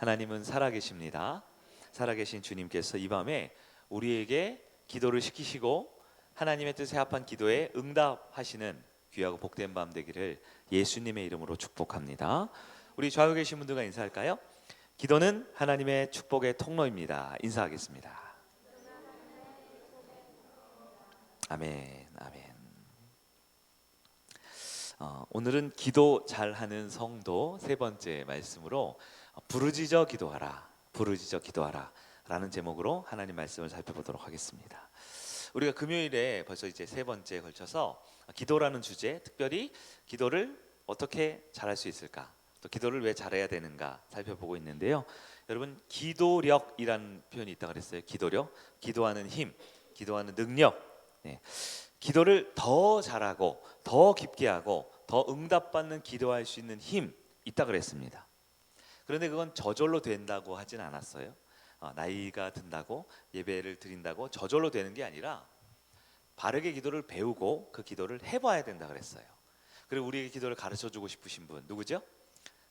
하나님은 살아계십니다. 살아계신 주님께서 이 밤에 우리에게 기도를 시키시고 하나님의 뜻에 합한 기도에 응답하시는 귀하고 복된 밤 되기를 예수님의 이름으로 축복합니다. 우리 좌우에 계신 분들과 인사할까요? 기도는 하나님의 축복의 통로입니다. 인사하겠습니다. 아멘, 아멘. 오늘은 기도 잘하는 성도 세 번째 말씀으로 부르짖어 기도하라, 부르짖어 기도하라 라는 제목으로 하나님 말씀을 살펴보도록 하겠습니다. 우리가 금요일에 벌써 이제 세 번째에 걸쳐서 기도라는 주제, 특별히 기도를 어떻게 잘할 수 있을까, 또 기도를 왜 잘해야 되는가 살펴보고 있는데요. 여러분, 기도력이라는 표현이 있다 그랬어요. 기도력, 기도하는 힘, 기도하는 능력. 네. 기도를 더 잘하고 더 깊게 하고 더 응답받는 기도할 수 있는 힘 있다 그랬습니다. 그런데 그건 저절로 된다고 하진 않았어요. 나이가 든다고 예배를 드린다고 저절로 되는 게 아니라 바르게 기도를 배우고 그 기도를 해봐야 된다 그랬어요. 그리고 우리에게 기도를 가르쳐주고 싶으신 분 누구죠?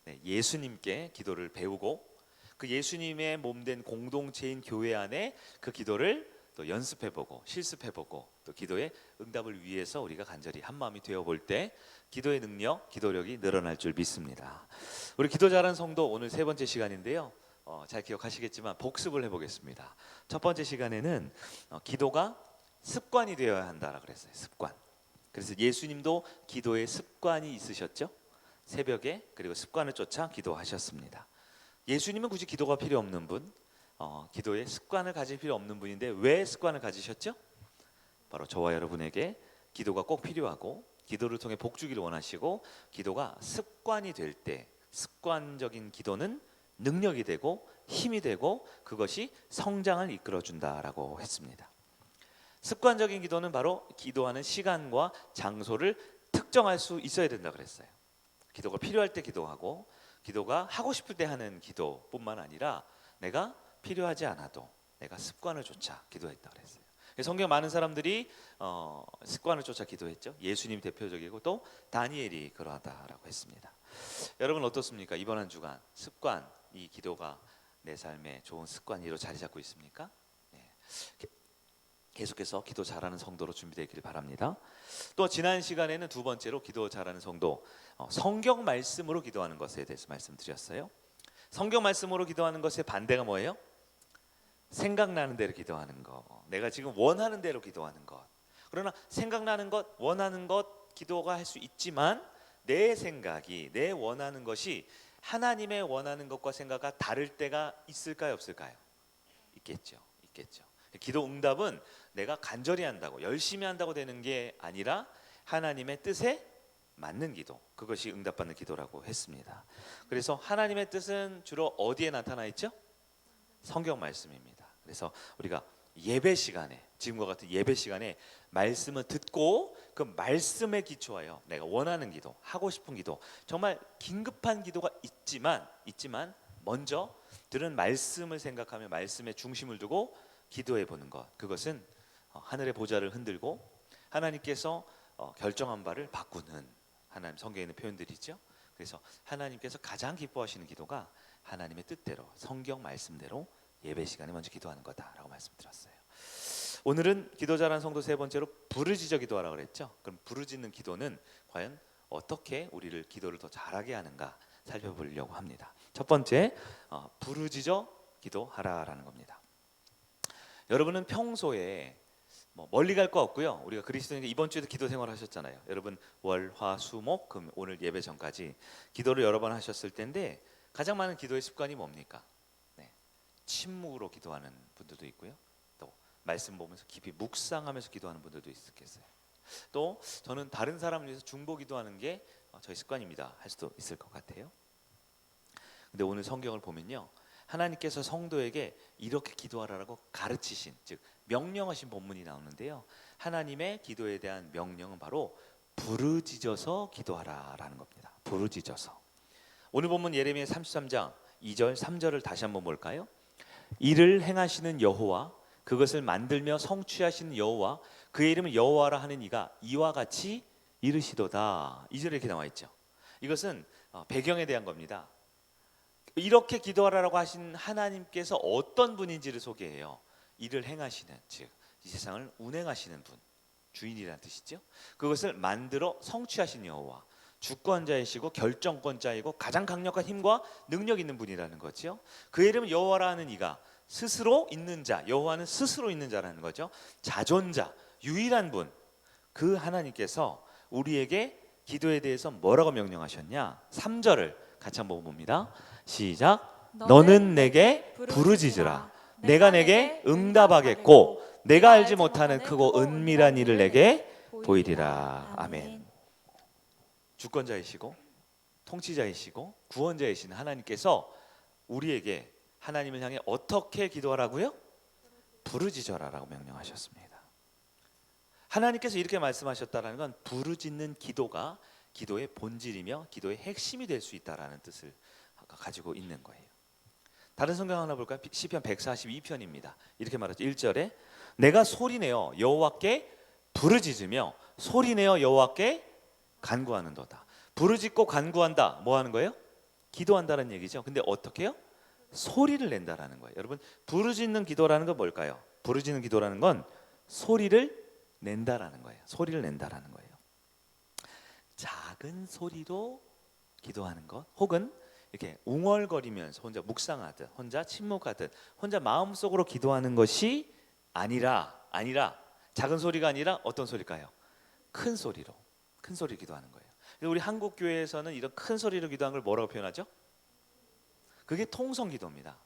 네, 예수님께 기도를 배우고 그 예수님의 몸된 공동체인 교회 안에 그 기도를 또 연습해보고 실습해보고 또 기도의 응답을 위해서 우리가 간절히 한마음이 되어볼 때 기도의 능력, 기도력이 늘어날 줄 믿습니다. 우리 기도 잘하는 성도 오늘 세 번째 시간인데요. 잘 기억하시겠지만 복습을 해보겠습니다. 첫 번째 시간에는 기도가 습관이 되어야 한다라고 그랬어요. 습관. 그래서 예수님도 기도의 습관이 있으셨죠. 새벽에 그리고 습관을 쫓아 기도하셨습니다. 예수님은 굳이 기도가 필요 없는 분, 기도의 습관을 가질 필요 없는 분인데 왜 습관을 가지셨죠? 바로 저와 여러분에게 기도가 꼭 필요하고 기도를 통해 복 주기를 원하시고 기도가 습관이 될 때 습관적인 기도는 능력이 되고 힘이 되고 그것이 성장을 이끌어준다라고 했습니다. 습관적인 기도는 바로 기도하는 시간과 장소를 특정할 수 있어야 된다 그랬어요. 기도가 필요할 때 기도하고 기도가 하고 싶을 때 하는 기도뿐만 아니라 내가 필요하지 않아도 내가 습관을 쫓아 기도했다 그랬어요. 성경 많은 사람들이 습관을 쫓아 기도했죠. 예수님 대표적이고 또 다니엘이 그러하다라고 했습니다. 여러분 어떻습니까? 이번 한 주간 습관, 이 기도가 내 삶에 좋은 습관으로 자리 잡고 있습니까? 네. 계속해서 기도 잘하는 성도로 준비되기를 바랍니다. 또 지난 시간에는 두 번째로 기도 잘하는 성도, 성경 말씀으로 기도하는 것에 대해서 말씀드렸어요. 성경 말씀으로 기도하는 것의 반대가 뭐예요? 생각나는 대로 기도하는 것, 내가 지금 원하는 대로 기도하는 것. 그러나 생각나는 것, 원하는 것 기도가 할 수 있지만 내 생각이, 내 원하는 것이 하나님의 원하는 것과 생각과 다를 때가 있을까요, 없을까요? 있겠죠. 기도 응답은 내가 간절히 한다고 열심히 한다고 되는 게 아니라 하나님의 뜻에 맞는 기도, 그것이 응답받는 기도라고 했습니다. 그래서 하나님의 뜻은 주로 어디에 나타나 있죠? 성경 말씀입니다. 그래서 우리가 예배 시간에, 지금과 같은 예배 시간에 말씀을 듣고 그 말씀에 기초하여 내가 원하는 기도, 하고 싶은 기도, 정말 긴급한 기도가 있지만 먼저 들은 말씀을 생각하며 말씀에 중심을 두고 기도해 보는 것, 그것은 하늘의 보좌를 흔들고 하나님께서 결정한 바를 바꾸는 하나님 성경에 있는 표현들이죠. 그래서 하나님께서 가장 기뻐하시는 기도가 하나님의 뜻대로 성경 말씀대로 예배 시간에 먼저 기도하는 거다라고 말씀드렸어요. 오늘은 기도 잘하는 성도 세 번째로 부르짖어 기도하라고 그랬죠. 그럼 부르짖는 기도는 과연 어떻게 우리를 기도를 더 잘하게 하는가 살펴보려고 합니다. 첫 번째, 부르짖어 기도하라라는 겁니다. 여러분은 평소에 멀리 갈 거 없고요. 우리가 그리스도인이 이번 주에도 기도 생활 하셨잖아요. 여러분 월, 화, 수, 목, 금 오늘 예배 전까지 기도를 여러 번 하셨을 텐데 가장 많은 기도의 습관이 뭡니까? 네, 침묵으로 기도하는 분들도 있고요. 또 말씀 보면서 깊이 묵상하면서 기도하는 분들도 있겠어요. 또 저는 다른 사람을 위해서 중보 기도하는 게 저희 습관입니다 할 수도 있을 것 같아요. 근데 오늘 성경을 보면요, 하나님께서 성도에게 이렇게 기도하라고 가르치신, 즉 명령하신 본문이 나오는데요, 하나님의 기도에 대한 명령은 바로 부르짖어서 기도하라라는 겁니다. 부르짖어서. 오늘 본문 예레미야 33장 2절 3절을 다시 한번 볼까요? 이를 행하시는 여호와, 그것을 만들며 성취하시는 여호와, 그의 이름을 여호와라 하는 이가 이와 같이 이르시도다. 2절에 이렇게 나와 있죠. 이것은 배경에 대한 겁니다. 이렇게 기도하라고 하신 하나님께서 어떤 분인지를 소개해요. 이를 행하시는, 즉 이 세상을 운행하시는 분, 주인이라는 뜻이죠. 그것을 만들어 성취하신 여호와, 주권자이시고 결정권자이고 가장 강력한 힘과 능력 있는 분이라는 거죠. 그 이름은 여호와라는 이가 스스로 있는 자, 여호와는 스스로 있는 자라는 거죠. 자존자, 유일한 분, 그 하나님께서 우리에게 기도에 대해서 뭐라고 명령하셨냐? 3절을 같이 한번 봅니다. 시작. 너는 내게 부르짖으라. 내가 내게 응답하겠고 내가 알지 못하는 크고 은밀한 일을 내게 보이리라. 아멘. 주권자이시고 통치자이시고 구원자이신 하나님께서 우리에게 하나님을 향해 어떻게 기도하라고요? 부르짖어라라고 명령하셨습니다. 하나님께서 이렇게 말씀하셨다는 건 부르짖는 기도가 기도의 본질이며 기도의 핵심이 될 수 있다라는 뜻을 가지고 있는 거예요. 다른 성경 하나 볼까요? 시편 142편입니다. 이렇게 말하죠. 1절에 내가 소리내어 여호와께 부르짖으며 소리내어 여호와께 간구하는도다. 부르짖고 간구한다. 뭐 하는 거예요? 기도한다는 얘기죠. 근데 어떻게 해요? 소리를 낸다라는 거예요. 여러분, 부르짖는 기도라는 건 뭘까요? 부르짖는 기도라는 건 소리를 낸다라는 거예요. 소리를 낸다라는 거예요. 작은 소리로 기도하는 것, 혹은 이렇게 웅얼거리면서 혼자 묵상하듯, 혼자 침묵하듯, 혼자 마음속으로 기도하는 것이 아니라 작은 소리가 아니라 어떤 소리일까요? 큰 소리로 기도하는 거예요. 우리 한국 교회에서는 이런 큰 소리로 기도하는 걸 뭐라고 표현하죠? 그게 통성기도입니다.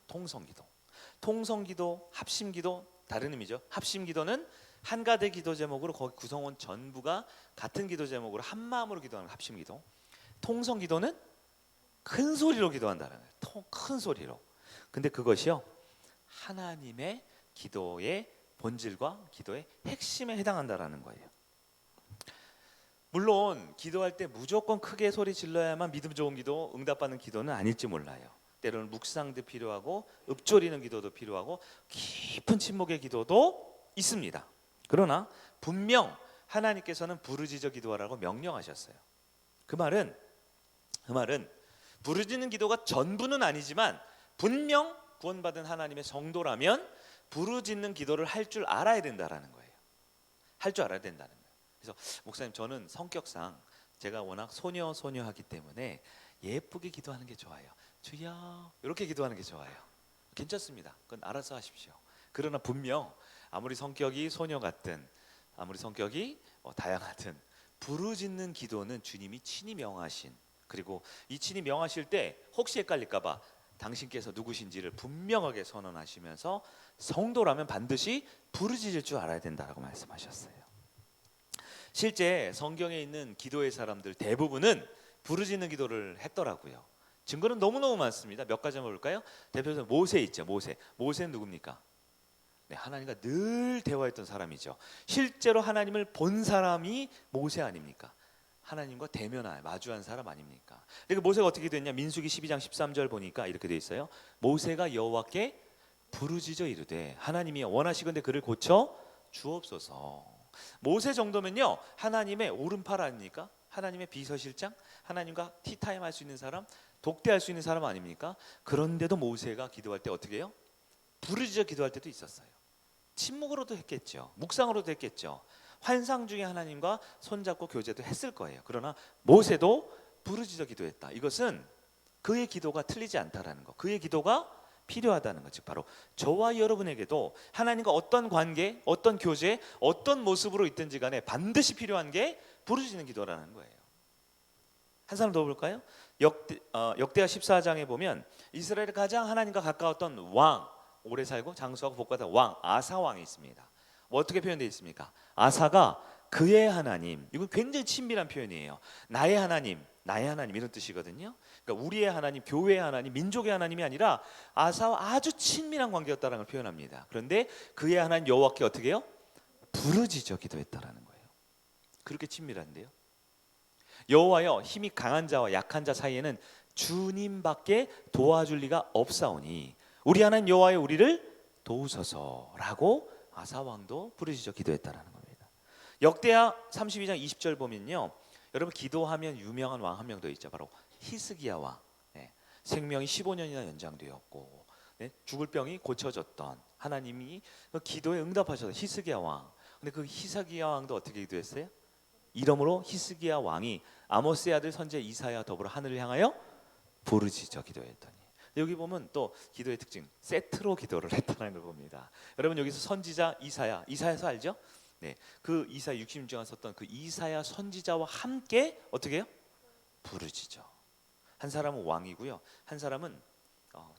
통성기도, 합심기도 다른 의미죠. 합심기도는 한가대 기도 제목으로 거기 구성원 전부가 같은 기도 제목으로 한 마음으로 기도하는 합심기도. 통성기도는 큰 소리로 기도한다는 거예요. 큰 소리로. 근데 그것이요, 하나님의 기도의 본질과 기도의 핵심에 해당한다라는 거예요. 물론 기도할 때 무조건 크게 소리 질러야만 믿음 좋은 기도, 응답받는 기도는 아닐지 몰라요. 때로는 묵상도 필요하고 읊조리는 기도도 필요하고 깊은 침묵의 기도도 있습니다. 그러나 분명 하나님께서는 부르짖어 기도하라고 명령하셨어요. 그 말은 부르짖는 기도가 전부는 아니지만 분명 구원받은 하나님의 성도라면 부르짖는 기도를 할 줄 알아야 된다라는 거예요. 할 줄 알아야 된다는 거예요. 그래서 목사님, 저는 성격상 제가 워낙 소녀하기 때문에 예쁘게 기도하는 게 좋아요. 주여, 이렇게 기도하는 게 좋아요. 괜찮습니다. 그건 알아서 하십시오. 그러나 분명 아무리 성격이 소녀 같든 아무리 성격이 다양하든 부르짖는 기도는 주님이 친히 명하신, 그리고 이 친히 명하실 때 혹시 헷갈릴까봐 당신께서 누구신지를 분명하게 선언하시면서 성도라면 반드시 부르짖을 줄 알아야 된다라고 말씀하셨어요. 실제 성경에 있는 기도의 사람들 대부분은 부르짖는 기도를 했더라고요. 증거는 너무너무 많습니다. 몇 가지 한번 볼까요? 대표적으로 모세 있죠. 모세는 누굽니까? 네, 하나님과 늘 대화했던 사람이죠. 실제로 하나님을 본 사람이 모세 아닙니까? 하나님과 대면한, 마주한 사람 아닙니까? 근데 그 모세가 어떻게 됐냐? 민수기 12장 13절 보니까 이렇게 돼 있어요. 모세가 여호와께 부르짖어 이르되 하나님이 원하시건대 그를 고쳐 주옵소서. 모세 정도면요, 하나님의 오른팔 아닙니까? 하나님의 비서실장, 하나님과 티타임 할 수 있는 사람, 독대할 수 있는 사람 아닙니까? 그런데도 모세가 기도할 때 어떻게 해요? 부르짖어 기도할 때도 있었어요. 침묵으로도 했겠죠. 묵상으로도 했겠죠. 환상 중에 하나님과 손잡고 교제도 했을 거예요. 그러나 모세도 부르짖어 기도했다. 이것은 그의 기도가 틀리지 않다라는 거, 그의 기도가 필요하다는 것. 즉 바로 저와 여러분에게도 하나님과 어떤 관계, 어떤 교제, 어떤 모습으로 있든지 간에 반드시 필요한 게 부르짖는 기도라는 거예요. 한 사람 더 볼까요? 역대하 14장에 보면 이스라엘의 가장 하나님과 가까웠던 왕, 오래 살고 장수하고 복받은 왕 아사 왕이 있습니다. 뭐 어떻게 표현되어 있습니까? 아사가 그의 하나님, 이건 굉장히 친밀한 표현이에요. 나의 하나님 이런 뜻이거든요. 그러니까 우리의 하나님, 교회의 하나님, 민족의 하나님이 아니라 아사와 아주 친밀한 관계였다는 걸 표현합니다. 그런데 그의 하나님 여호와께 어떻게 해요? 부르짖어 기도했다라는 거예요. 그렇게 친밀한데요. 여호와여, 힘이 강한 자와 약한 자 사이에는 주님밖에 도와줄 리가 없사오니 우리 하나님 여호와여 우리를 도우소서라고 아사 왕도 부르짖어 기도했다라는 겁니다. 역대하 32장 20절 보면요, 여러분 기도하면 유명한 왕 한 명 더 있죠. 바로 히스기야 왕. 네. 생명이 15년이나 연장되었고, 네? 죽을 병이 고쳐졌던 하나님이 그 기도에 응답하셔서 히스기야 왕. 근데 그 히스기야 왕도 어떻게 기도했어요? 이러므로 히스기야 왕이 아모스의 아들 선지자 이사야와 더불어 하늘을 향하여 부르짖어 기도했더니. 여기 보면 또 기도의 특징, 세트로 기도를 했다는 걸 봅니다. 여러분 여기서 선지자 이사야서 알죠? 네, 그 이사야 66장 썼던 그 이사야 선지자와 함께 어떻게 해요? 부르짖어. 한 사람은 왕이고요, 한 사람은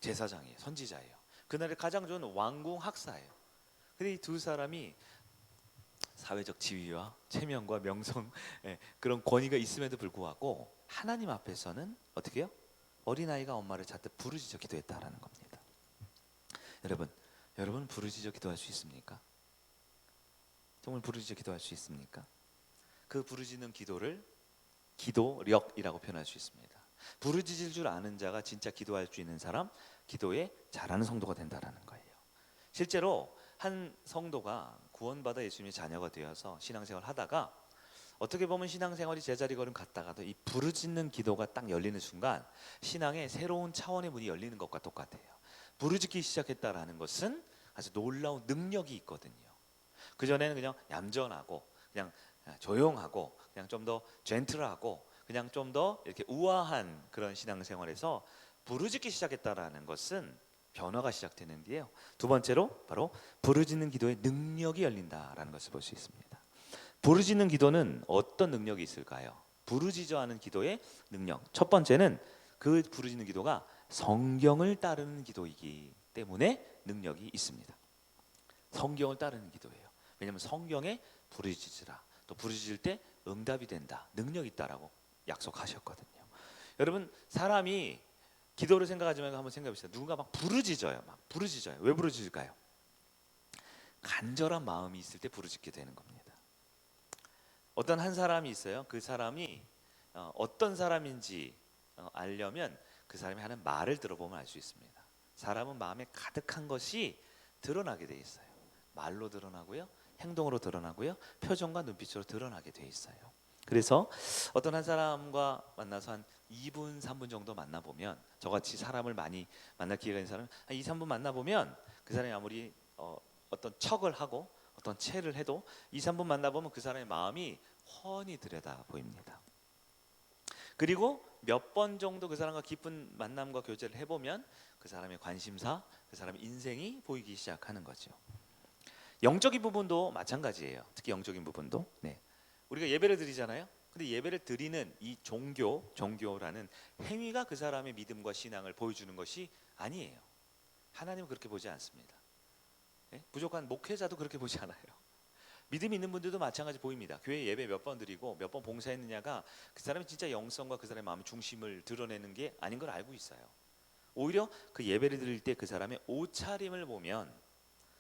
제사장이에요, 선지자예요. 그날의 가장 좋은 왕궁 학사예요. 근데 이 두 사람이 사회적 지위와 체면과 명성, 그런 권위가 있음에도 불구하고 하나님 앞에서는 어떻게 해요? 어린아이가 엄마를 찾듯 부르짖어 기도했다라는 겁니다. 여러분 부르짖어 기도할 수 있습니까? 정말 부르짖어 기도할 수 있습니까? 그 부르짖는 기도를 기도력이라고 표현할 수 있습니다. 부르짖을 줄 아는 자가 진짜 기도할 수 있는 사람, 기도에 잘하는 성도가 된다라는 거예요. 실제로 한 성도가 구원받아 예수님의 자녀가 되어서 신앙생활을 하다가 어떻게 보면 신앙생활이 제자리 걸음 갔다가도 이 부르짖는 기도가 딱 열리는 순간 신앙의 새로운 차원의 문이 열리는 것과 똑같아요. 부르짖기 시작했다라는 것은 아주 놀라운 능력이 있거든요. 그전에는 그냥 얌전하고 그냥 조용하고 그냥 좀 더 젠틀하고 그냥 좀 더 이렇게 우아한 그런 신앙생활에서 부르짖기 시작했다라는 것은 변화가 시작되는데요. 두 번째로 바로 부르짖는 기도의 능력이 열린다라는 것을 볼 수 있습니다. 부르짖는 기도는 어떤 능력이 있을까요? 부르짖어 하는 기도의 능력. 첫 번째는 그 부르짖는 기도가 성경을 따르는 기도이기 때문에 능력이 있습니다. 성경을 따르는 기도예요. 왜냐하면 성경에 부르짖으라, 또 부르짖을 때 응답이 된다, 능력이 있다라고 약속하셨거든요. 여러분 사람이 기도를 생각하지 말고 한번 생각해 보세요. 누군가 막 부르짖어요. 왜 부르짖을까요? 간절한 마음이 있을 때 부르짖게 되는 겁니다. 어떤 한 사람이 있어요. 그 사람이 어떤 사람인지 알려면 그 사람이 하는 말을 들어보면 알 수 있습니다. 사람은 마음에 가득한 것이 드러나게 돼 있어요. 말로 드러나고요, 행동으로 드러나고요, 표정과 눈빛으로 드러나게 돼 있어요. 그래서 어떤 한 사람과 만나서 한 2분, 3분 정도 만나보면, 저같이 사람을 많이 만날 기회가 있는 사람은 한 2, 3분 만나보면 그 사람이 아무리 어떤 척을 하고 어떤 체를 해도 2, 3분 만나보면 그 사람의 마음이 훤히 들여다 보입니다. 그리고 몇 번 정도 그 사람과 깊은 만남과 교제를 해보면 그 사람의 관심사, 그 사람의 인생이 보이기 시작하는 거죠. 영적인 부분도 마찬가지예요. 특히 영적인 부분도. 네. 우리가 예배를 드리잖아요. 근데 예배를 드리는 이 종교라는 행위가 그 사람의 믿음과 신앙을 보여주는 것이 아니에요. 하나님은 그렇게 보지 않습니다. 네? 부족한 목회자도 그렇게 보지 않아요. 믿음이 있는 분들도 마찬가지 보입니다. 교회 예배 몇 번 드리고 몇 번 봉사했느냐가 그 사람이 진짜 영성과 그 사람의 마음의 중심을 드러내는 게 아닌 걸 알고 있어요. 오히려 그 예배를 드릴 때 그 사람의 옷차림을 보면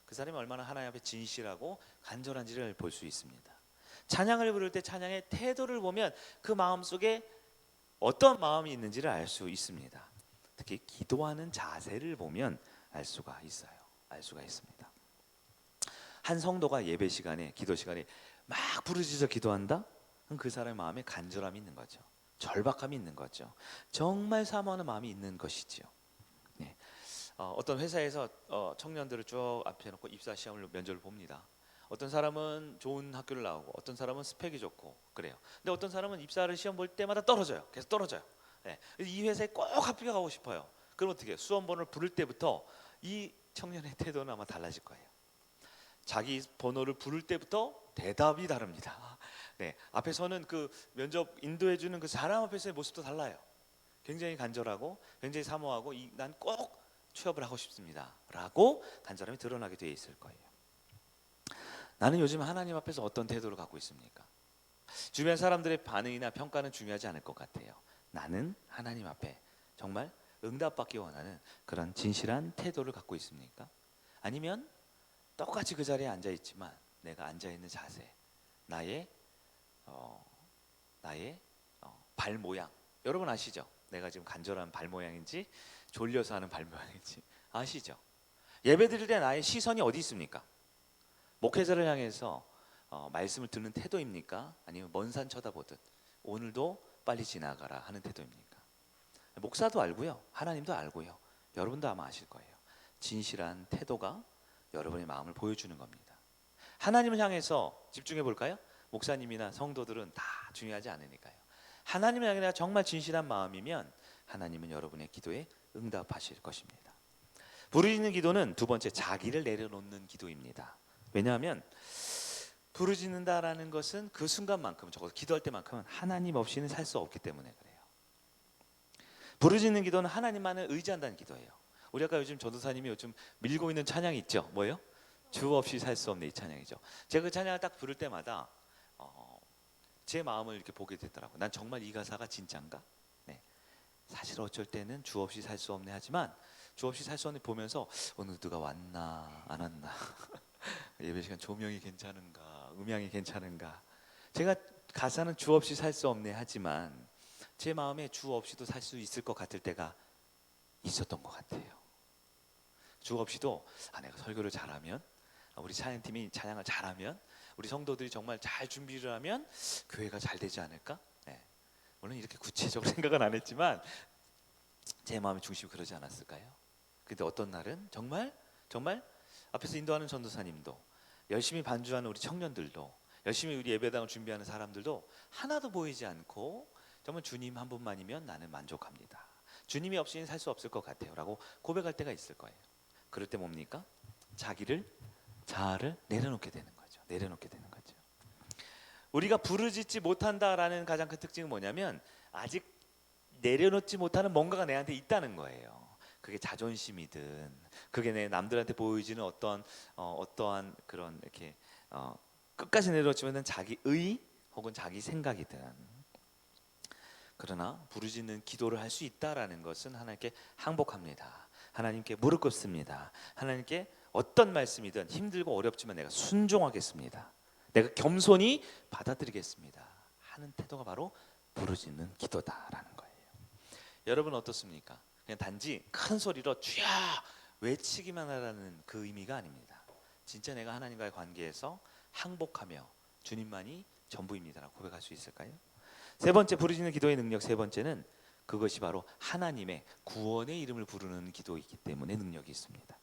그 사람이 얼마나 하나님 앞에 진실하고 간절한지를 볼 수 있습니다. 찬양을 부를 때 찬양의 태도를 보면 그 마음속에 어떤 마음이 있는지를 알 수 있습니다. 특히 기도하는 자세를 보면 알 수가 있습니다. 한 성도가 예배 시간에, 기도 시간에 막 부르짖어 기도한다? 그럼 그 사람의 마음에 간절함이 있는 거죠. 절박함이 있는 거죠. 정말 사모하는 마음이 있는 것이지요. 네. 어떤 회사에서 청년들을 쭉 앞에 놓고 입사 시험을 면접을 봅니다. 어떤 사람은 좋은 학교를 나오고 어떤 사람은 스펙이 좋고 그래요. 근데 어떤 사람은 입사를 시험 볼 때마다 떨어져요. 계속 떨어져요. 네. 이 회사에 꼭 합격하고 싶어요. 그럼 어떻게 해요? 수험번호를 부를 때부터 이 청년의 태도는 아마 달라질 거예요. 자기 번호를 부를 때부터 대답이 다릅니다. 네, 앞에서는 그 면접 인도해주는 그 사람 앞에서의 모습도 달라요. 굉장히 간절하고 굉장히 사모하고 난 꼭 취업을 하고 싶습니다 라고 간절함이 드러나게 되어 있을 거예요. 나는 요즘 하나님 앞에서 어떤 태도를 갖고 있습니까? 주변 사람들의 반응이나 평가는 중요하지 않을 것 같아요. 나는 하나님 앞에 정말 응답받기 원하는 그런 진실한 태도를 갖고 있습니까? 아니면 똑같이 그 자리에 앉아 있지만 내가 앉아 있는 자세, 나의 발 모양, 여러분 아시죠? 내가 지금 간절한 발 모양인지 졸려서 하는 발 모양인지 아시죠? 예배 드릴 때 나의 시선이 어디 있습니까? 목회자를 향해서 말씀을 듣는 태도입니까? 아니면 먼 산 쳐다보듯 오늘도 빨리 지나가라 하는 태도입니까? 목사도 알고요, 하나님도 알고요, 여러분도 아마 아실 거예요. 진실한 태도가 여러분의 마음을 보여주는 겁니다. 하나님을 향해서 집중해 볼까요? 목사님이나 성도들은 다 중요하지 않으니까요. 하나님을 향해 정말 진실한 마음이면 하나님은 여러분의 기도에 응답하실 것입니다. 부르짖는 기도는 두 번째, 자기를 내려놓는 기도입니다. 왜냐하면 부르짖는다라는 것은 그 순간만큼은, 적어도 기도할 때만큼은 하나님 없이는 살 수 없기 때문에 그래요. 부르짖는 기도는 하나님만을 의지한다는 기도예요. 우리 아까 요즘 전도사님이 요즘 밀고 있는 찬양이 있죠. 뭐예요? 주 없이 살 수 없는 이 찬양이죠. 제가 그 찬양을 딱 부를 때마다 제 마음을 이렇게 보게 되더라고요. 난 정말 이 가사가 진짠가? 네. 사실 어쩔 때는 주 없이 살 수 없네 하지만 주 없이 살 수 없네 보면서 오늘 누가 왔나 안 왔나, 예배 시간 조명이 괜찮은가, 음향이 괜찮은가. 제가 가사는 주 없이 살 수 없네 하지만 제 마음에 주 없이도 살 수 있을 것 같을 때가 있었던 것 같아요. 주 없이도 내가 설교를 잘하면, 우리 찬양팀이 찬양을 잘하면, 우리 성도들이 정말 잘 준비를 하면 교회가 잘 되지 않을까? 네. 물론 이렇게 구체적으로 생각은 안 했지만 제 마음의 중심이 그러지 않았을까요? 근데 어떤 날은 정말 앞에서 인도하는 전도사님도, 열심히 반주하는 우리 청년들도, 열심히 우리 예배당을 준비하는 사람들도 하나도 보이지 않고 정말 주님 한 분만이면 나는 만족합니다, 주님이 없이는 살 수 없을 것 같아요 라고 고백할 때가 있을 거예요. 그럴 때 뭡니까? 자아를 내려놓게 되는 거죠. 내려놓게 되는 거죠. 우리가 부르짖지 못한다라는 가장 큰 특징은 뭐냐면 아직 내려놓지 못하는 뭔가가 내한테 있다는 거예요. 그게 자존심이든, 그게 내 남들한테 보여지는 어떠한 그런 이렇게 끝까지 내려놓지 못하는 자기의 혹은 자기 생각이든. 그러나 부르짖는 기도를 할 수 있다라는 것은 하나님께 항복합니다. 하나님께 무릎 꿇습니다. 하나님께 어떤 말씀이든 힘들고 어렵지만 내가 순종하겠습니다, 내가 겸손히 받아들이겠습니다 하는 태도가 바로 부르짖는 기도다라는 거예요. 여러분 어떻습니까? 그냥 단지 큰 소리로 주여 외치기만 하라는 그 의미가 아닙니다. 진짜 내가 하나님과의 관계에서 항복하며 주님만이 전부입니다라고 고백할 수 있을까요? 세 번째, 부르짖는 기도의 능력 세 번째는 그것이 바로 하나님의 구원의 이름을 부르는 기도이기 때문에 능력이 있습니다.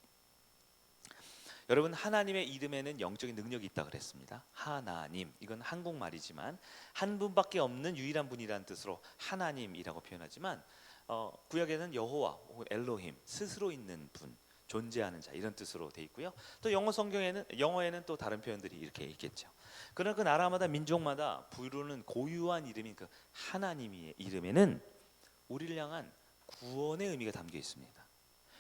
여러분, 하나님의 이름에는 영적인 능력이 있다 그랬습니다. 하나님, 이건 한국말이지만 한 분밖에 없는 유일한 분이라는 뜻으로 하나님이라고 표현하지만 구약에는 여호와 혹은 엘로힘, 스스로 있는 분, 존재하는 자, 이런 뜻으로 돼 있고요. 또 영어에는 또 다른 표현들이 이렇게 있겠죠. 그러나 그 나라마다 민족마다 부르는 고유한 이름인 그 하나님의 이름에는 우리를 향한 구원의 의미가 담겨 있습니다.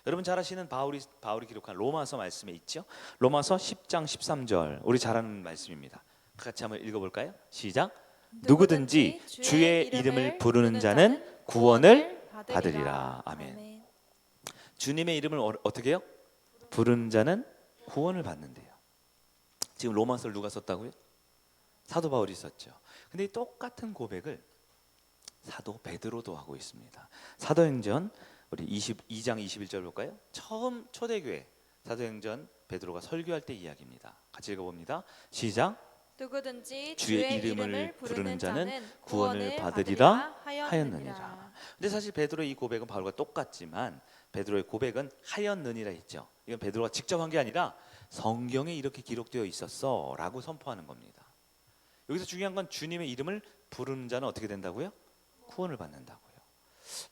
여러분 잘 아시는 바울이 기록한 로마서 말씀에 있죠. 로마서 10장 13절, 우리 잘 아는 말씀입니다. 같이 한번 읽어볼까요? 시작. 누구든지 주의 이름을 부르는 자는 구원을 받으리라. 아멘. 주님의 이름을 어떻게 해요? 부르는 자는 구원을 받는데요. 지금 로마서를 누가 썼다고요? 사도 바울이 썼죠. 근데 이 똑같은 고백을 사도 베드로도 하고 있습니다. 사도행전 우리 22장 21절 볼까요? 처음 초대교회 사도행전 베드로가 설교할 때 이야기입니다. 같이 읽어봅니다. 시작. 누구든지 주의 이름을 부르는 자는 구원을 받으리라 하였느니라. 근데 사실 베드로의 이 고백은 바울과 똑같지만 베드로의 고백은 하였느니라 했죠. 이건 베드로가 직접 한 게 아니라 성경에 이렇게 기록되어 있었어 라고 선포하는 겁니다. 여기서 중요한 건 주님의 이름을 부르는 자는 어떻게 된다고요? 구원을 받는다고요.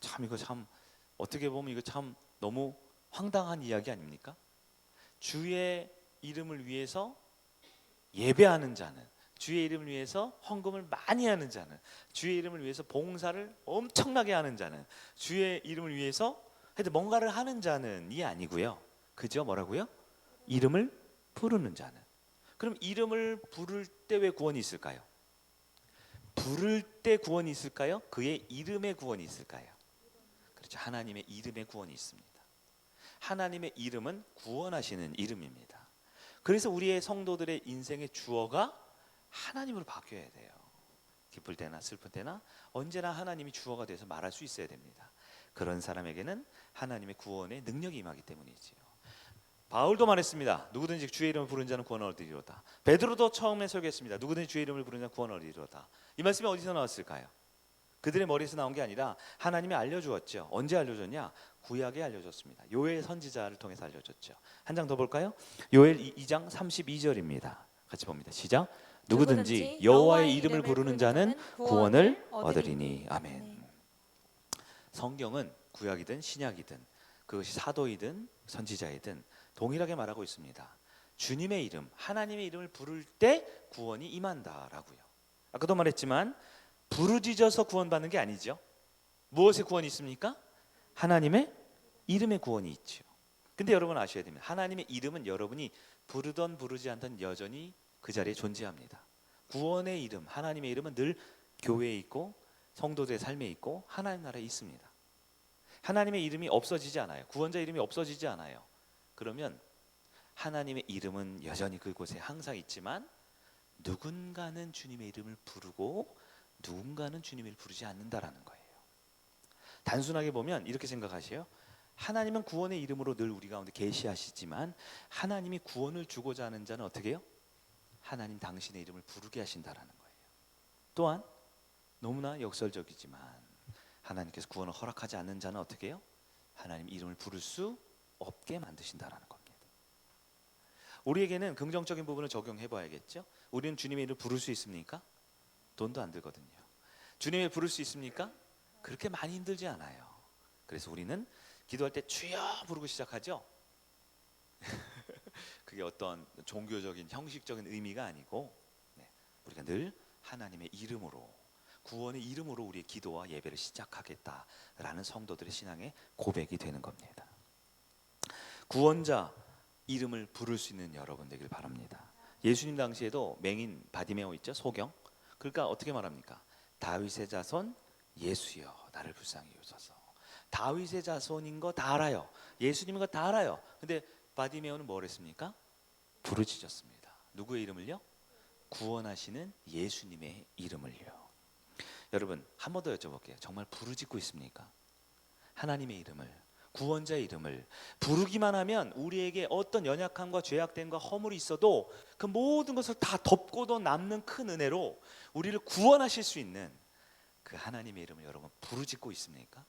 참 이거 참 어떻게 보면 이거 참 너무 황당한 이야기 아닙니까? 주의 이름을 위해서 예배하는 자는, 주의 이름을 위해서 헌금을 많이 하는 자는, 주의 이름을 위해서 봉사를 엄청나게 하는 자는, 주의 이름을 위해서 하여튼 뭔가를 하는 자는이 아니고요. 그죠? 뭐라고요? 이름을 부르는 자는. 그럼 이름을 부를 때 왜 구원이 있을까요? 부를 때 구원이 있을까요? 그의 이름에 구원이 있을까요? 그렇죠. 하나님의 이름에 구원이 있습니다. 하나님의 이름은 구원하시는 이름입니다. 그래서 우리의 성도들의 인생의 주어가 하나님으로 바뀌어야 돼요. 기쁠 때나 슬플 때나 언제나 하나님이 주어가 돼서 말할 수 있어야 됩니다. 그런 사람에게는 하나님의 구원의 능력이 임하기 때문이지요. 바울도 말했습니다. 누구든지 주의 이름을 부르는 자는 구원을 얻으리로다. 베드로도 처음에 설교했습니다. 누구든지 주의 이름을 부르는 자는 구원을 얻으리로다. 이 말씀이 어디서 나왔을까요? 그들의 머리에서 나온 게 아니라 하나님이 알려주었죠. 언제 알려줬냐? 구약에 알려줬습니다. 요엘 선지자를 통해서 알려줬죠. 한 장 더 볼까요? 요엘 2장 32절입니다. 같이 봅니다. 시작. 누구든지 여호와의 이름을 부르는 자는 구원을 얻으리니. 아멘. 성경은 구약이든 신약이든 그것이 사도이든 선지자이든 동일하게 말하고 있습니다. 주님의 이름, 하나님의 이름을 부를 때 구원이 임한다라고요. 아까도 말했지만 부르짖어서 구원받는 게 아니죠. 무엇의 구원이 있습니까? 하나님의 이름의 구원이 있죠. 근데 여러분 아셔야 됩니다. 하나님의 이름은 여러분이 부르던 부르지 않던 여전히 그 자리에 존재합니다. 구원의 이름, 하나님의 이름은 늘 교회에 있고 성도들의 삶에 있고 하나님 나라에 있습니다. 하나님의 이름이 없어지지 않아요. 구원자 이름이 없어지지 않아요. 그러면 하나님의 이름은 여전히 그곳에 항상 있지만 누군가는 주님의 이름을 부르고 누군가는 주님의 이름을 부르지 않는다라는 거예요. 단순하게 보면 이렇게 생각하세요. 하나님은 구원의 이름으로 늘 우리 가운데 계시하시지만 하나님이 구원을 주고자 하는 자는 어떻게 해요? 하나님 당신의 이름을 부르게 하신다라는 거예요. 또한 너무나 역설적이지만 하나님께서 구원을 허락하지 않는 자는 어떻게 해요? 하나님 이름을 부를 수 없게 만드신다라는 겁니다. 우리에게는 긍정적인 부분을 적용해 봐야겠죠. 우리는 주님의 이름을 부를 수 있습니까? 돈도 안 들거든요. 주님의 부를 수 있습니까? 그렇게 많이 힘들지 않아요. 그래서 우리는 기도할 때 주여 부르고 시작하죠. 그게 어떤 종교적인 형식적인 의미가 아니고 우리가 늘 하나님의 이름으로 구원의 이름으로 우리의 기도와 예배를 시작하겠다라는 성도들의 신앙의 고백이 되는 겁니다. 구원자 이름을 부를 수 있는 여러분 되길 바랍니다. 예수님 당시에도 맹인 바디메오 있죠? 소경. 그러니까 어떻게 말합니까? 다윗의 자손 예수여 나를 불쌍히 여기소서. 다윗의 자손인 거 다 알아요. 예수님인 거 다 알아요. 근데 바디메오는 뭘 했습니까? 부르짖었습니다. 누구의 이름을요? 구원하시는 예수님의 이름을요. 여러분 한 번 더 여쭤볼게요. 정말 부르짖고 있습니까? 하나님의 이름을, 구원자의 이름을 부르기만 하면 우리에게 어떤 연약함과 죄악됨과 허물이 있어도 그 모든 것을 다 덮고도 남는 큰 은혜로 우리를 구원하실 수 있는 그 하나님의 이름을 여러분 부르짖고 있습니까?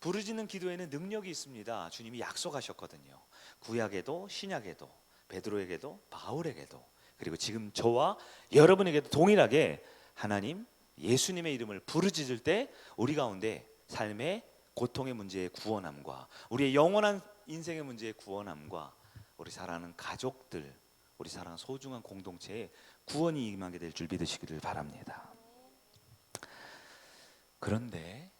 부르짖는 기도에는 능력이 있습니다. 주님이 약속하셨거든요. 구약에도 신약에도 베드로에게도 바울에게도 그리고 지금 저와 여러분에게도 동일하게 하나님 예수님의 이름을 부르짖을 때 우리 가운데 삶의 고통의 문제의 구원함과 우리의 영원한 인생의 문제의 구원함과 우리 사랑하는 가족들, 우리 사랑하는 소중한 공동체에 구원이 임하게 될 줄 믿으시기를 바랍니다. 그런데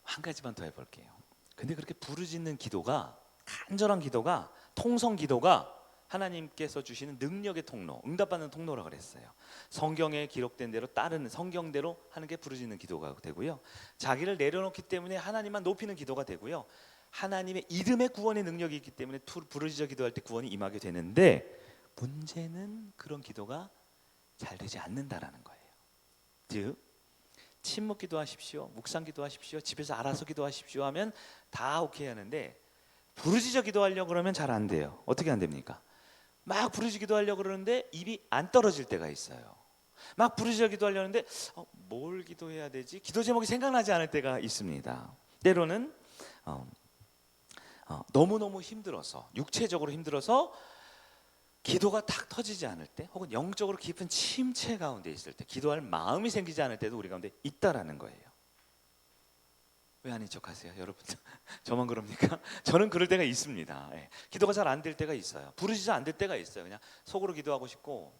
한 가지만 더 해볼게요. 근데 그렇게 부르짖는 기도가, 간절한 기도가, 통성 기도가 하나님께서 주시는 능력의 통로, 응답받는 통로라고 그랬어요. 성경에 기록된 대로 따르는 성경대로 하는 게 부르짖는 기도가 되고요. 자기를 내려놓기 때문에 하나님만 높이는 기도가 되고요. 하나님의 이름의 구원의 능력이 있기 때문에 부르짖어 기도할 때 구원이 임하게 되는데 문제는 그런 기도가 잘 되지 않는다라는 거예요. 즉 침묵 기도하십시오, 묵상 기도하십시오, 집에서 알아서 기도하십시오 하면 다 오케이 하는데 부르짖어 기도하려고 그러면 잘 안 돼요. 어떻게 안 됩니까? 막 부르짖기도 하려고 그러는데 입이 안 떨어질 때가 있어요. 막 부르짖어 기도하려는데 뭘 기도해야 되지? 기도 제목이 생각나지 않을 때가 있습니다. 때로는 너무너무 힘들어서, 육체적으로 힘들어서 기도가 탁 터지지 않을 때, 혹은 영적으로 깊은 침체 가운데 있을 때, 기도할 마음이 생기지 않을 때도 우리 가운데 있다라는 거예요. 왜 아닌 척하세요, 여러분? 저만 그럽니까? 저는 그럴 때가 있습니다. 기도가 잘 안 될 때가 있어요. 부르짖어 안 될 때가 있어요. 그냥 속으로 기도하고 싶고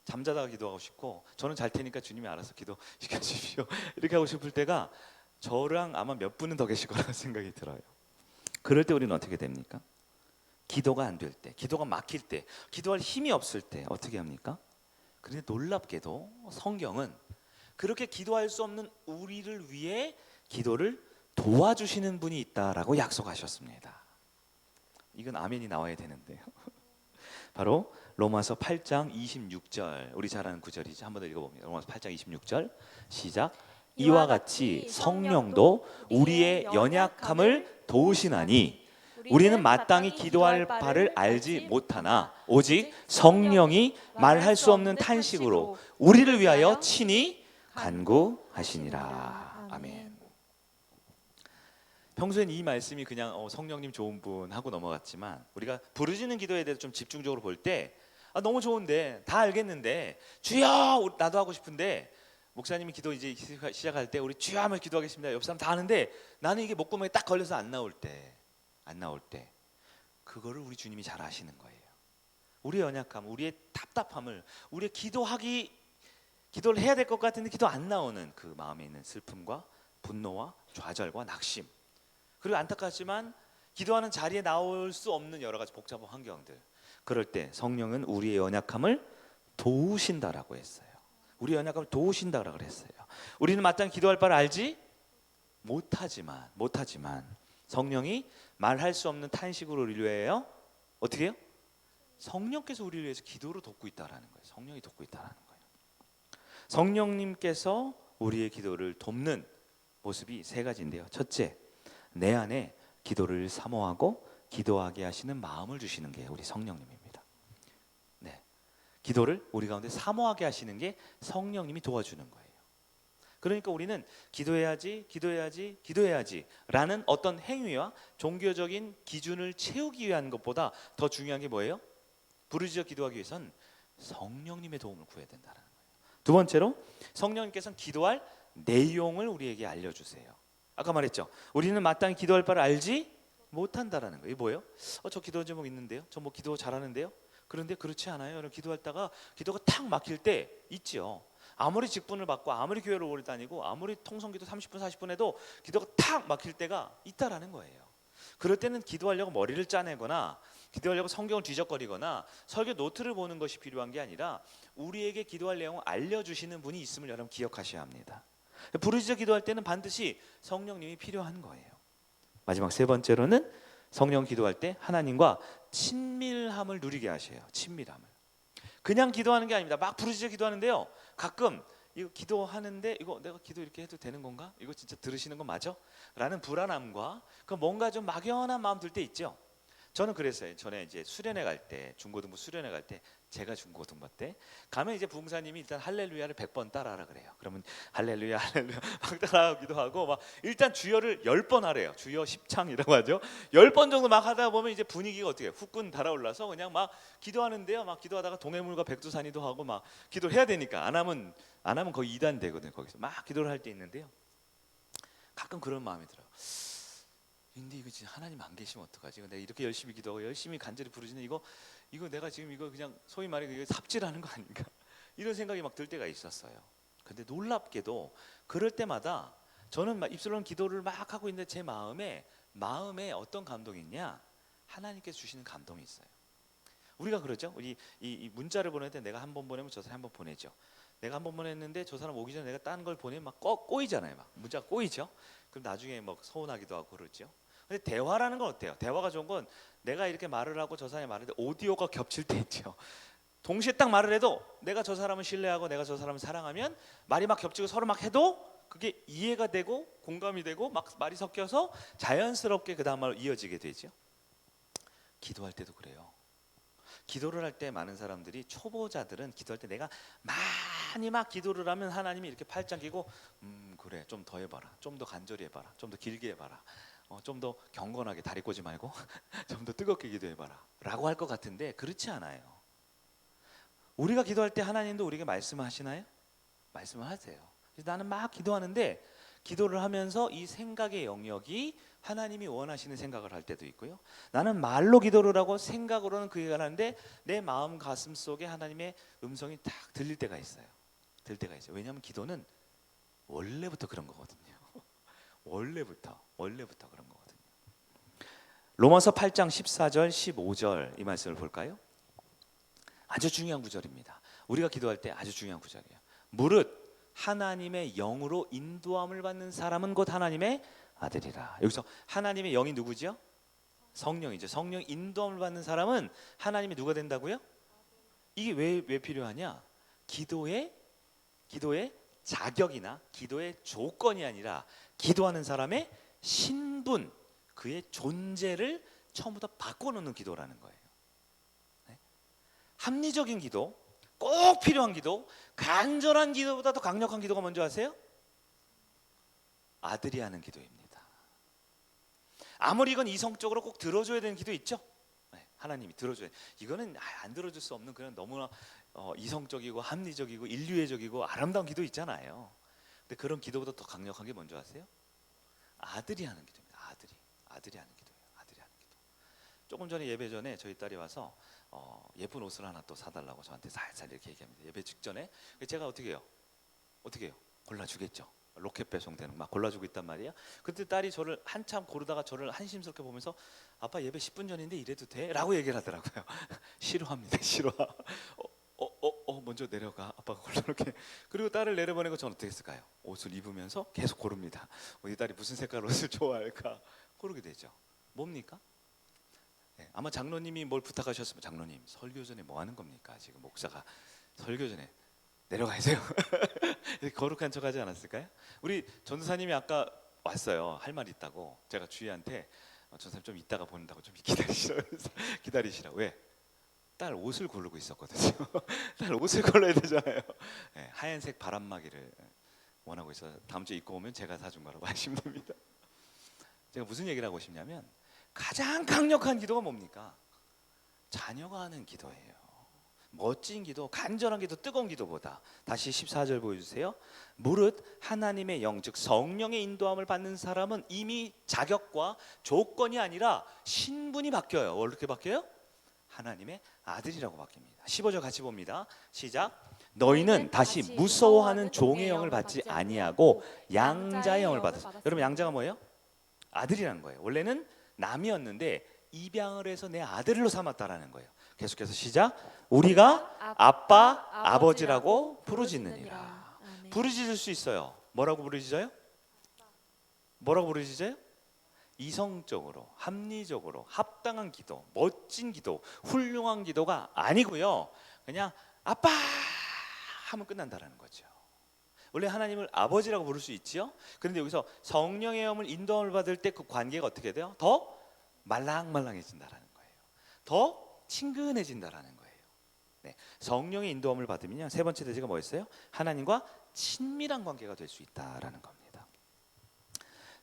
잠자다가 기도하고 싶고 저는 잘 테니까 주님이 알아서 기도시켜 주십시오 이렇게 하고 싶을 때가 저랑 아마 몇 분은 더 계실 거라고 생각이 들어요. 그럴 때 우리는 어떻게 됩니까? 기도가 안 될 때, 기도가 막힐 때, 기도할 힘이 없을 때 어떻게 합니까? 그런데 놀랍게도 성경은 그렇게 기도할 수 없는 우리를 위해 기도를 도와주시는 분이 있다라고 약속하셨습니다. 이건 아멘이 나와야 되는데요. 바로 로마서 8장 26절, 우리 잘 아는 구절이죠. 한번 더 읽어봅니다. 로마서 8장 26절 시작. 이와 같이 성령도 우리의 연약함을 도우시나니 우리는 마땅히 기도할 바를 알지 못하나 오직 성령이 말할 수 없는 탄식으로 우리를 위하여 친히 간구하시니라. 아멘. 평소엔 이 말씀이 그냥 성령님 좋은 분 하고 넘어갔지만 우리가 부르짖는 기도에 대해서 좀 집중적으로 볼 때 너무 좋은데 다 알겠는데 주여 나도 하고 싶은데 목사님이 기도 이제 시작할 때 우리 주여 하면 기도하겠습니다. 옆 사람 다 하는데 나는 이게 목구멍에 딱 걸려서 안 나올 때 그거를 우리 주님이 잘 아시는 거예요. 우리의 연약함, 우리의 답답함을 우리의 기도를 해야 될 것 같은데 기도 안 나오는 그 마음에 있는 슬픔과 분노와 좌절과 낙심, 그리고 안타깝지만 기도하는 자리에 나올 수 없는 여러 가지 복잡한 환경들, 그럴 때 성령은 우리의 연약함을 도우신다라고 했어요. 우리의 연약함을 도우신다라고 그랬어요. 우리는 마땅히 기도할 바를 알지 못하지만 성령이 말할 수 없는 탄식으로 우리를 위하여 어떻게 해요? 성령께서 우리를 위해서 기도로 돕고 있다라는 거예요. 성령이 돕고 있다라는 거예요. 성령님께서 우리의 기도를 돕는 모습이 세 가지인데요. 첫째, 내 안에 기도를 사모하고 기도하게 하시는 마음을 주시는 게 우리 성령님입니다. 네, 기도를 우리 가운데 사모하게 하시는 게 성령님이 도와주는 거예요. 그러니까 우리는 기도해야지 라는 어떤 행위와 종교적인 기준을 채우기 위한 것보다 더 중요한 게 뭐예요? 부르짖어 기도하기 위해선 성령님의 도움을 구해야 된다는 거예요. 두 번째로, 성령님께서는 기도할 내용을 우리에게 알려주세요. 아까 말했죠. 우리는 마땅히 기도할 바를 알지 못한다라는 거예요. 이게 뭐예요? 저 기도 제목 있는데요. 저 뭐 기도 잘하는데요. 그런데 그렇지 않아요. 여러분, 기도하다가 기도가 탁 막힐 때 있죠. 아무리 직분을 받고 아무리 교회를 오래 다니고 아무리 통성기도 30분 40분 해도 기도가 탁 막힐 때가 있다라는 거예요. 그럴 때는 기도하려고 머리를 짜내거나 기도하려고 성경을 뒤적거리거나 설교 노트를 보는 것이 필요한 게 아니라 우리에게 기도할 내용을 알려주시는 분이 있음을 여러분 기억하셔야 합니다. 부르짖어 기도할 때는 반드시 성령님이 필요한 거예요. 마지막 세 번째로는 성령 기도할 때 하나님과 친밀함을 누리게 하셔요. 친밀함을. 그냥 기도하는 게 아닙니다. 막 부르짖어 기도하는데요, 가끔 이거 기도하는데 이거 내가 기도 이렇게 해도 되는 건가? 이거 진짜 들으시는 거 맞아? 라는 불안함과 그 뭔가 좀 막연한 마음 들 때 있죠. 저는 그랬어요. 전에 이제 수련회 갈 때, 중고등부 수련회 갈 때, 제가 중고등부 때 가면 이제 부흥사님이 일단 할렐루야를 100번 따라하라 그래요. 그러면 할렐루야 막 따라하기도 하고 막 일단 주여를 10번 하래요. 주여 십창이라고 하죠. 10번 정도 막 하다 보면 이제 분위기가 어떻게 해요? 후끈 달아올라서 그냥 막 기도하는데요. 막 기도하다가 동해물과 백두산이도 하고 막 기도를 해야 되니까 안 하면 거의 2단 되거든요. 거기서 막 기도를 할 때 있는데요. 가끔 그런 마음이 들어요. 근데 이거 진짜 하나님 안 계시면 어떡하지? 내가 이렇게 열심히 기도하고 열심히 간절히 부르짖는 이거 내가 지금 이거 그냥 소위 말해 이거 삽질하는 거 아닌가? 이런 생각이 막 들 때가 있었어요. 근데 놀랍게도 그럴 때마다 저는 막 입술로는 기도를 막 하고 있는데 제 마음에 어떤 감동이 있냐? 하나님께서 주시는 감동이 있어요. 우리가 그러죠. 우리 이 문자를 보낼 때 내가 한 번 보내면 저 사람 한 번 보내죠. 내가 한 번 보냈는데 저 사람 오기 전에 내가 딴 걸 보내면 막 꼬이잖아요. 막 문자가 꼬이죠. 그럼 나중에 막 서운하기도 하고 그러죠. 근데 대화라는 건 어때요? 대화가 좋은 건 내가 이렇게 말을 하고 저 사람이 말을 하는데 오디오가 겹칠 때 있죠. 동시에 딱 말을 해도 내가 저 사람을 신뢰하고 내가 저 사람을 사랑하면 말이 막 겹치고 서로 막 해도 그게 이해가 되고 공감이 되고 막 말이 섞여서 자연스럽게 그 다음 말로 이어지게 되죠. 기도할 때도 그래요. 기도를 할 때 많은 사람들이, 초보자들은 기도할 때 내가 많이 막 기도를 하면 하나님이 이렇게 팔짱 끼고 그래 좀 더 해봐라, 좀 더 간절히 해봐라, 좀 더 길게 해봐라, 좀 더 경건하게 다리 꼬지 말고 좀 더 뜨겁게 기도해봐라 라고 할 것 같은데 그렇지 않아요. 우리가 기도할 때 하나님도 우리에게 말씀을 하시나요? 말씀을 하세요. 그래서 나는 막 기도하는데 기도를 하면서 이 생각의 영역이 하나님이 원하시는 생각을 할 때도 있고요. 나는 말로 기도를 하고 생각으로는 그 얘기를 하는데 내 마음 가슴 속에 하나님의 음성이 딱 들릴 때가 있어요. 왜냐하면 기도는 원래부터 그런 거거든요. 원래부터 그런 거거든요. 로마서 8장 14절 15절 이 말씀을 볼까요? 아주 중요한 구절입니다. 우리가 기도할 때 아주 중요한 구절이에요. 무릇 하나님의 영으로 인도함을 받는 사람은 곧 하나님의 아들이라. 여기서 하나님의 영이 누구죠? 성령이죠. 성령 인도함을 받는 사람은 하나님이 누가 된다고요? 이게 왜 필요하냐? 기도의 자격이나 기도의 조건이 아니라 기도하는 사람의 신분, 그의 존재를 처음부터 바꿔놓는 기도라는 거예요. 네? 합리적인 기도, 꼭 필요한 기도, 간절한 기도보다 더 강력한 기도가 뭔지 아세요? 아들이 하는 기도입니다. 아무리 이건 이성적으로 꼭 들어줘야 되는 기도 있죠. 네, 하나님이 들어줘야. 이거는 안 들어줄 수 없는 그런 너무나 이성적이고 합리적이고 인류애적이고 아름다운 기도 있잖아요. 근데 그런 기도보다 더 강력한 게 뭔지 아세요? 아들이 하는 기도입니다. 아들이 하는 기도예요. 아들이 하는 기도. 조금 전에 예배 전에 저희 딸이 와서 예쁜 옷을 하나 또 사달라고 저한테 살살 이렇게 얘기합니다. 예배 직전에. 제가 어떻게 해요? 골라주겠죠. 로켓 배송되는 막 골라주고 있단 말이에요. 그때 딸이 저를 한참 고르다가 저를 한심스럽게 보면서 아빠 예배 10분 전인데 이래도 돼? 라고 얘기를 하더라고요. 싫어합니다. 싫어. 먼저 내려가. 아빠가 골라놓게. 그리고 딸을 내려보내고 저는 어떻게 했을까요? 옷을 입으면서 계속 고릅니다. 우리 딸이 무슨 색깔 옷을 좋아할까 고르게 되죠. 뭡니까? 네, 아마 장로님이 뭘 부탁하셨으면 장로님 설교 전에 뭐 하는 겁니까? 지금 목사가 설교 전에 내려가세요. 거룩한 척 하지 않았을까요? 우리 전도사님이 아까 왔어요. 할 말 있다고. 제가 주희한테 전도사님 좀 이따가 보낸다고 좀 기다리시라고. 왜? 딸 옷을 고르고 있었거든요. 딸 옷을 골라야 되잖아요. 네, 하얀색 바람막이를 원하고 있어서 다음 주에 입고 오면 제가 사준 거라고 하시면 됩니다. 제가 무슨 얘기를 하고 싶냐면 가장 강력한 기도가 뭡니까? 자녀가 하는 기도예요. 멋진 기도, 간절한 기도, 뜨거운 기도보다. 다시 14절 보여주세요. 무릇 하나님의 영, 즉 성령의 인도함을 받는 사람은 이미 자격과 조건이 아니라 신분이 바뀌어요. 어떻게 바뀌어요? 하나님의 아들이라고 바뀝니다. 15절 같이 봅니다. 시작. 너희는 다시 무서워하는 종의 영을 받지 아니하고 양자의 영을 받았어. 여러분 양자가 뭐예요? 아들이라는 거예요. 원래는 남이었는데 입양을 해서 내 아들로 삼았다라는 거예요. 계속해서 시작. 우리가 아빠, 아버지라고 부르짖느니라. 부르짖을 수 있어요. 뭐라고 부르짖어요? 뭐라고 부르짖어요? 이성적으로, 합리적으로, 합당한 기도, 멋진 기도, 훌륭한 기도가 아니고요. 그냥 아빠 하면 끝난다라는 거죠. 원래 하나님을 아버지라고 부를 수 있지요. 그런데 여기서 성령의 영을 인도함을 받을 때 그 관계가 어떻게 돼요? 더 말랑말랑해진다라는 거예요. 더 친근해진다라는 거예요. 네, 성령의 인도함을 받으면요. 세 번째 대지가 뭐였어요? 하나님과 친밀한 관계가 될 수 있다라는 겁니다.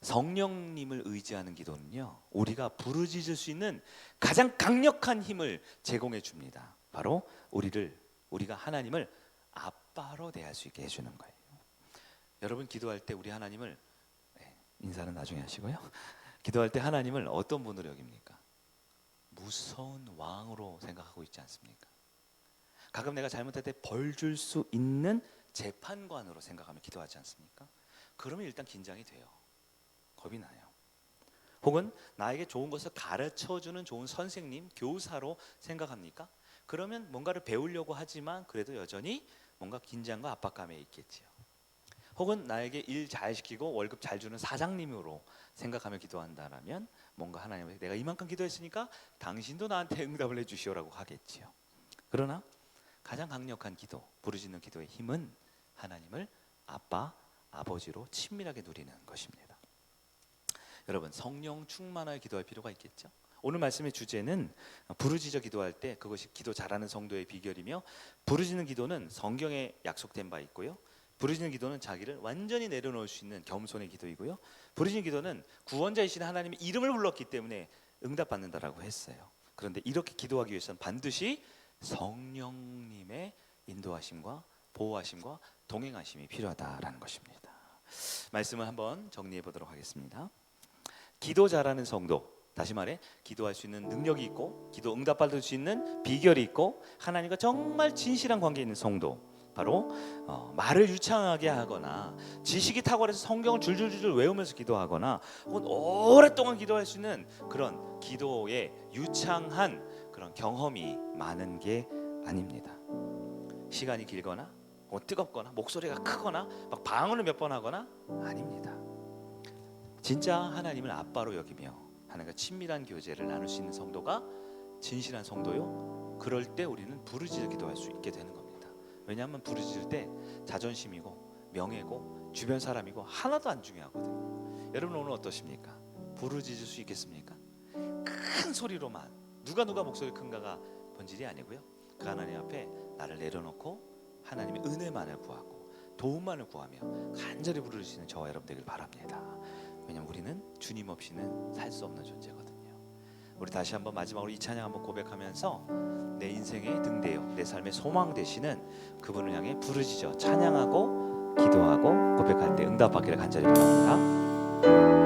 성령님을 의지하는 기도는요, 우리가 부르짖을 수 있는 가장 강력한 힘을 제공해 줍니다. 바로 우리가 하나님을 아빠로 대할 수 있게 해주는 거예요. 여러분 기도할 때 우리 하나님을 인사는 나중에 하시고요. 기도할 때 하나님을 어떤 분으로 여깁니까? 무서운 왕으로 생각하고 있지 않습니까? 가끔 내가 잘못할 때 벌 줄 수 있는 재판관으로 생각하며 기도하지 않습니까? 그러면 일단 긴장이 돼요. 겁이 나요. 혹은 나에게 좋은 것을 가르쳐주는 좋은 선생님, 교사로 생각합니까? 그러면 뭔가를 배우려고 하지만 그래도 여전히 뭔가 긴장과 압박감에 있겠지요. 혹은 나에게 일 잘 시키고 월급 잘 주는 사장님으로 생각하며 기도한다라면 뭔가 하나님께 내가 이만큼 기도했으니까 당신도 나한테 응답을 해주시오라고 하겠지요. 그러나 가장 강력한 기도, 부르짖는 기도의 힘은 하나님을 아빠, 아버지로 친밀하게 누리는 것입니다. 여러분 성령 충만하여 기도할 필요가 있겠죠. 오늘 말씀의 주제는 부르짖어 기도할 때 그것이 기도 잘하는 성도의 비결이며, 부르짖는 기도는 성경에 약속된 바 있고요, 부르짖는 기도는 자기를 완전히 내려놓을 수 있는 겸손의 기도이고요, 부르짖는 기도는 구원자이신 하나님의 이름을 불렀기 때문에 응답받는다라고 했어요. 그런데 이렇게 기도하기 위해서는 반드시 성령님의 인도하심과 보호하심과 동행하심이 필요하다라는 것입니다. 말씀을 한번 정리해 보도록 하겠습니다. 기도 잘하는 성도, 다시 말해 기도할 수 있는 능력이 있고 기도 응답받을 수 있는 비결이 있고 하나님과 정말 진실한 관계 있는 성도, 바로 말을 유창하게 하거나 지식이 탁월해서 성경을 줄줄줄 외우면서 기도하거나 혹은 오랫동안 기도할 수 있는 그런 기도의 유창한 그런 경험이 많은 게 아닙니다. 시간이 길거나 뜨겁거나 목소리가 크거나 막 방언을 몇 번 하거나 아닙니다. 진짜 하나님을 아빠로 여기며 하나님과 친밀한 교제를 나눌 수 있는 성도가 진실한 성도요, 그럴 때 우리는 부르짖어 기도할 수 있게 되는 겁니다. 왜냐하면 부르짖을 때 자존심이고 명예고 주변 사람이고 하나도 안 중요하거든요. 여러분 오늘 어떠십니까? 부르짖을 수 있겠습니까? 큰 소리로만 누가 목소리 큰가가 본질이 아니고요, 그 하나님 앞에 나를 내려놓고 하나님의 은혜만을 구하고 도움만을 구하며 간절히 부르짖는 저와 여러분 되길 바랍니다. 왜냐하면 우리는 주님 없이는 살 수 없는 존재거든요. 우리 다시 한번 마지막으로 이 찬양 한번 고백하면서 내 인생의 등대요, 내 삶의 소망 되시는 그분을 향해 부르짖어 찬양하고 기도하고 고백하는데 응답받기를 간절히 바랍니다.